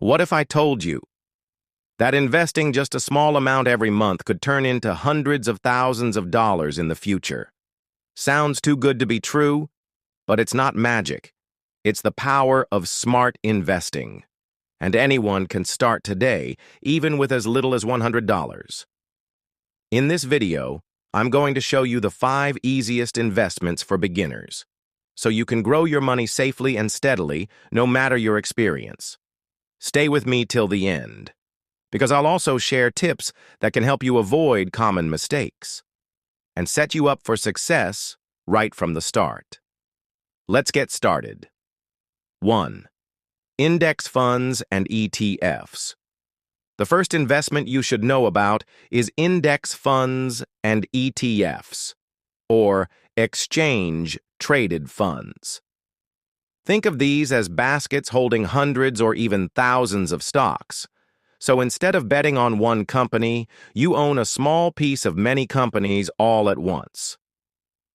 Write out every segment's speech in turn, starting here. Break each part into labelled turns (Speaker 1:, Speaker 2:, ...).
Speaker 1: What if I told you that investing just a small amount every month could turn into hundreds of thousands of dollars in the future? Sounds too good to be true, but it's not magic. It's the power of smart investing. And anyone can start today, even with as little as $100. In this video, I'm going to show you the 5 easiest investments for beginners, so you can grow your money safely and steadily, no matter your experience. Stay with me till the end, because I'll also share tips that can help you avoid common mistakes and set you up for success right from the start. Let's get started. 1. Index funds and ETFs. The first investment you should know about is index funds and ETFs, or exchange-traded funds. Think of these as baskets holding hundreds or even thousands of stocks. So instead of betting on one company, you own a small piece of many companies all at once.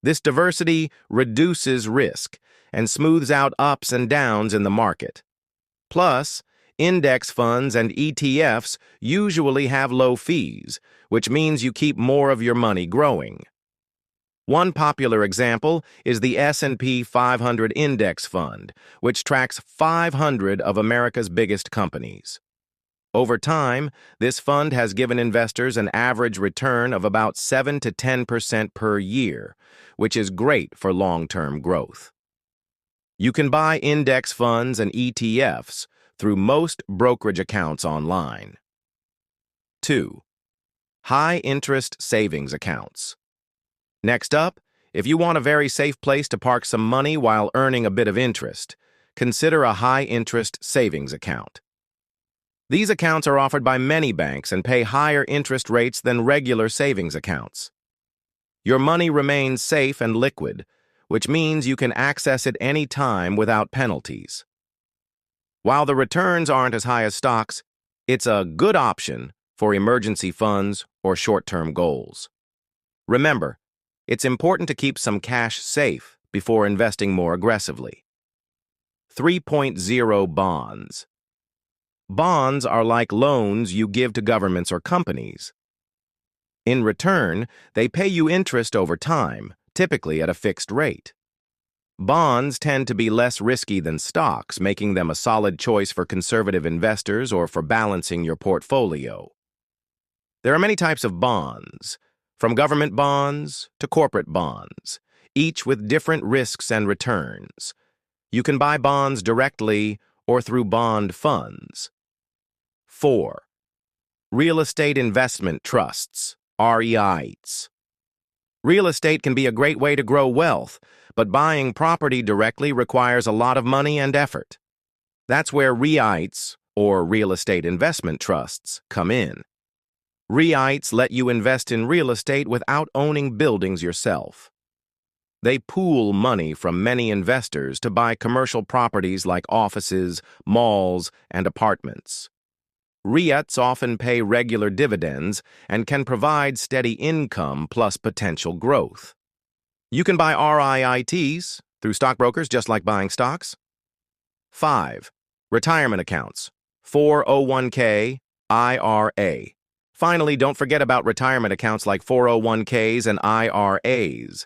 Speaker 1: This diversity reduces risk and smooths out ups and downs in the market. Plus, index funds and ETFs usually have low fees, which means you keep more of your money growing. One popular example is the S&P 500 Index Fund, which tracks 500 of America's biggest companies. Over time, this fund has given investors an average return of about 7 to 10% per year, which is great for long-term growth. You can buy index funds and ETFs through most brokerage accounts online. 2. High-interest savings accounts. Next up, if you want a very safe place to park some money while earning a bit of interest, consider a high-interest savings account. These accounts are offered by many banks and pay higher interest rates than regular savings accounts. Your money remains safe and liquid, which means you can access it any time without penalties. While the returns aren't as high as stocks, it's a good option for emergency funds or short-term goals. Remember, it's important to keep some cash safe before investing more aggressively. 3.0 Bonds. Bonds are like loans you give to governments or companies. In return, they pay you interest over time, typically at a fixed rate. Bonds tend to be less risky than stocks, making them a solid choice for conservative investors or for balancing your portfolio. There are many types of bonds, from government bonds to corporate bonds, each with different risks and returns. You can buy bonds directly or through bond funds. 4. Real estate investment trusts, REITs. Real estate can be a great way to grow wealth, but buying property directly requires a lot of money and effort. That's where REITs, or real estate investment trusts, come in. REITs let you invest in real estate without owning buildings yourself. They pool money from many investors to buy commercial properties like offices, malls, and apartments. REITs often pay regular dividends and can provide steady income plus potential growth. You can buy REITs through stockbrokers just like buying stocks. 5. Retirement accounts, 401k, IRA. Finally, don't forget about retirement accounts like 401ks and IRAs.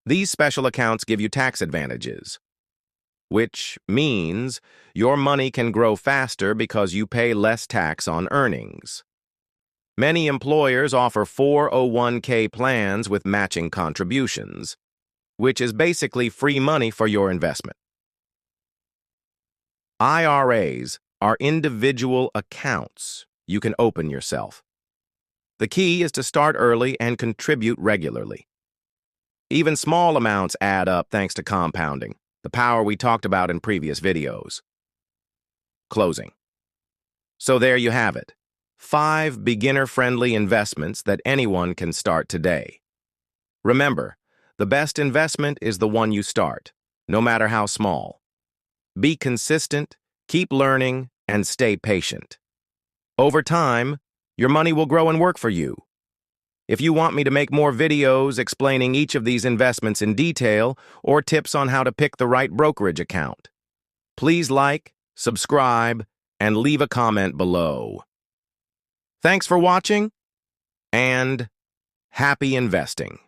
Speaker 1: These special accounts give you tax advantages, which means your money can grow faster because you pay less tax on earnings. Many employers offer 401k plans with matching contributions, which is basically free money for your investment. IRAs are individual accounts you can open yourself. The key is to start early and contribute regularly. Even small amounts add up thanks to compounding, the power we talked about in previous videos. Closing. So there you have it. 5 beginner-friendly investments that anyone can start today. Remember, the best investment is the one you start, no matter how small. Be consistent, keep learning, and stay patient. Over time, your money will grow and work for you. If you want me to make more videos explaining each of these investments in detail or tips on how to pick the right brokerage account, please like, subscribe, and leave a comment below. Thanks for watching, and happy investing.